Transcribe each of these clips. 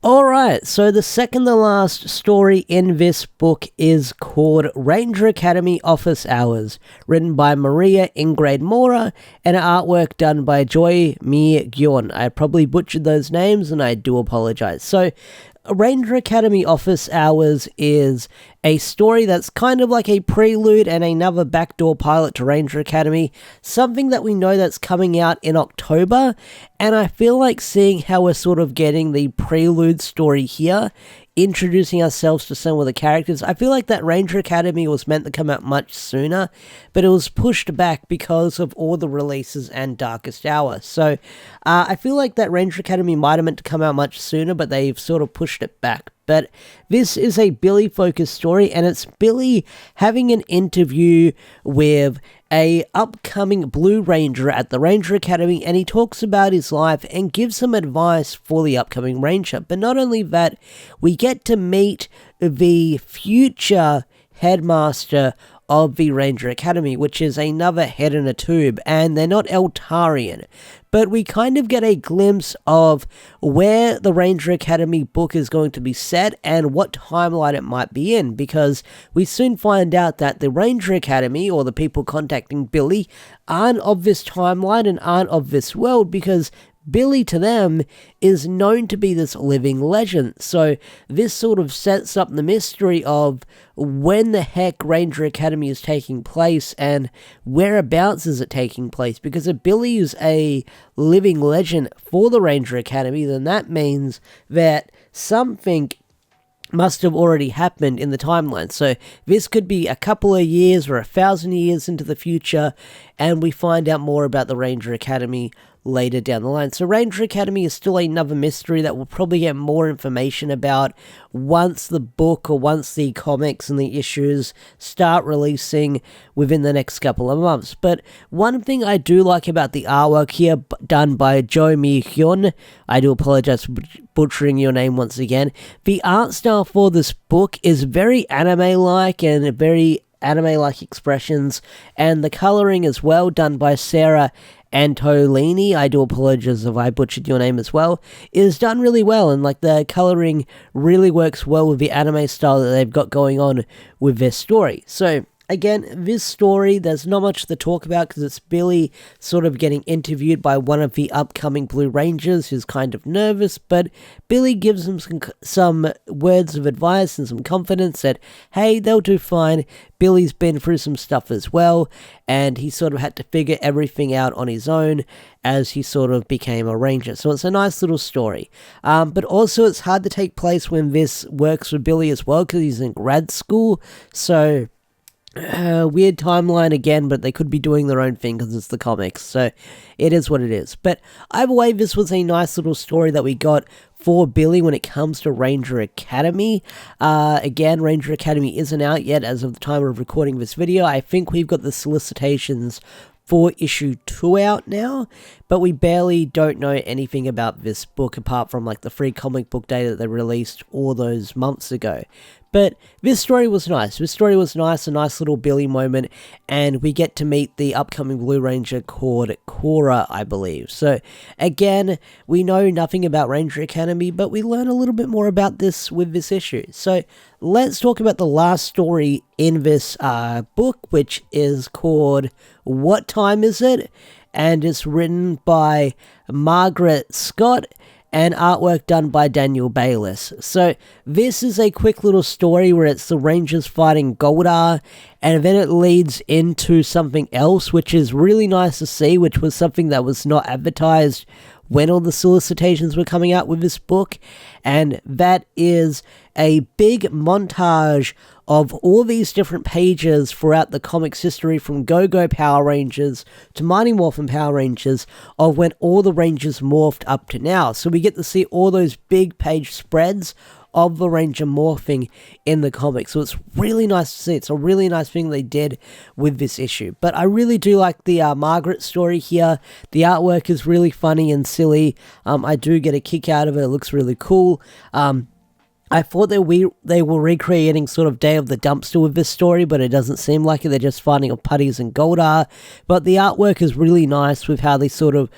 Alright, so the second to last story in this book is called Ranger Academy Office Hours, written by Maria Ingrid Mora, and artwork done by Joy Mi Gyeon. I probably butchered those names, and I do apologize. So, Ranger Academy Office Hours is a story that's kind of like a prelude and another backdoor pilot to Ranger Academy, something that we know that's coming out in October, and I feel like seeing how we're sort of getting the prelude story here, introducing ourselves to some of the characters. I feel like that Ranger Academy was meant to come out much sooner, but it was pushed back because of all the releases and Darkest Hour. So I feel like that Ranger Academy might have meant to come out much sooner, but they've sort of pushed it back. But this is a Billy-focused story, and it's Billy having an interview with a upcoming Blue Ranger at the Ranger Academy, and he talks about his life and gives some advice for the upcoming Ranger. But not only that, we get to meet the future headmaster of the Ranger Academy, which is another head in a tube, and they're not Eltarian. But we kind of get a glimpse of where the Ranger Academy book is going to be set and what timeline it might be in, because we soon find out that the Ranger Academy, or the people contacting Billy, aren't of this timeline and aren't of this world, because Billy to them is known to be this living legend. So this sort of sets up the mystery of when the heck Ranger Academy is taking place and whereabouts is it taking place, because if Billy is a living legend for the Ranger Academy, then that means that something must have already happened in the timeline. So this could be a couple of years or 1,000 years into the future, and we find out more about the Ranger Academy later down the line. So Ranger Academy is still another mystery that we'll probably get more information about once the book or once the comics and the issues start releasing within the next couple of months. But one thing I do like about the artwork here, done by Jo Mi Hyun, I do apologize for butchering your name once again, the art style for this book is very anime-like and very anime-like expressions, and the coloring is well done by Sarah Antolini, I do apologize if I butchered your name as well, is done really well, and like the coloring really works well with the anime style that they've got going on with their story. So again, this story, there's not much to talk about because it's Billy sort of getting interviewed by one of the upcoming Blue Rangers who's kind of nervous, but Billy gives him some words of advice and some confidence that, hey, they'll do fine. Billy's been through some stuff as well, and he sort of had to figure everything out on his own as he sort of became a ranger. So it's a nice little story. But also it's hard to take place when this works with Billy as well because he's in grad school, so weird timeline again, but they could be doing their own thing because it's the comics, so it is what it is. But either way, this was a nice little story that we got for Billy when it comes to Ranger Academy. Again, Ranger Academy isn't out yet as of the time of recording this video. I think we've got the solicitations for issue 2 out now, but we barely don't know anything about this book apart from like the free comic book data that they released all those months ago. But this story was nice. This story was nice, a nice little Billy moment, and we get to meet the upcoming Blue Ranger called Cora, I believe. So, again, we know nothing about Ranger Academy, but we learn a little bit more about this with this issue. So, let's talk about the last story in this book, which is called What Time Is It? And it's written by Margaret Scott, and artwork done by Daniel Bayliss. So this is a quick little story where it's the Rangers fighting Goldar, and then it leads into something else, which is really nice to see, which was something that was not advertised when all the solicitations were coming out with this book, and that is a big montage of all these different pages throughout the comics history from Go-Go Power Rangers to Mighty Morphin Power Rangers of when all the Rangers morphed up to now. So we get to see all those big page spreads of the Ranger morphing in the comics. So it's really nice to see. It's a really nice thing they did with this issue. But I really do like the Margaret story here. The artwork is really funny and silly. I do get a kick out of it. It looks really cool. I thought that they were recreating sort of Day of the Dumpster with this story, but it doesn't seem like it. They're just finding Putties and Goldar. But the artwork is really nice with how they sort of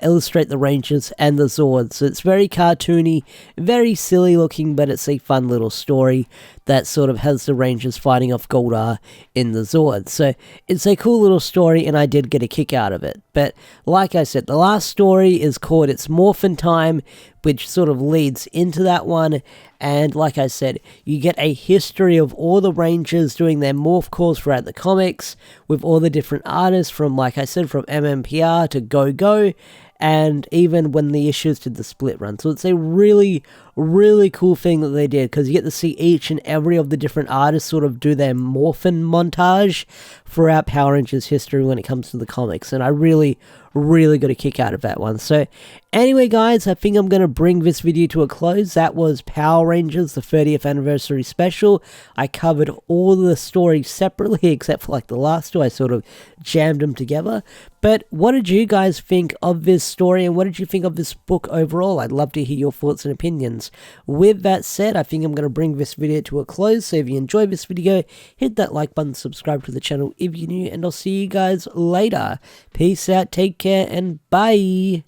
illustrate the Rangers and the Zords. So it's very cartoony, very silly looking, but it's a fun little story that sort of has the Rangers fighting off Goldar in the Zords. So it's a cool little story, and I did get a kick out of it. But like I said, the last story is called It's Morphin Time, which sort of leads into that one. And like I said, you get a history of all the Rangers doing their morph calls throughout the comics, with all the different artists from, like I said, from MMPR to Go-Go, and even when the issues did the split run. So it's a really, really cool thing that they did, because you get to see each and every of the different artists sort of do their morphin montage throughout Power Rangers history when it comes to the comics, and I really got a kick out of that one. So anyway guys, I think I'm going to bring this video to a close. That was Power Rangers, the 30th anniversary special. I covered all the stories separately, except for like the last two. I sort of jammed them together. But what did you guys think of this story, and what did you think of this book overall? I'd love to hear your thoughts and opinions. With that said, I think I'm going to bring this video to a close. So if you enjoyed this video, hit that like button, subscribe to the channel if you're new, and I'll see you guys later. Peace out, take care, and bye.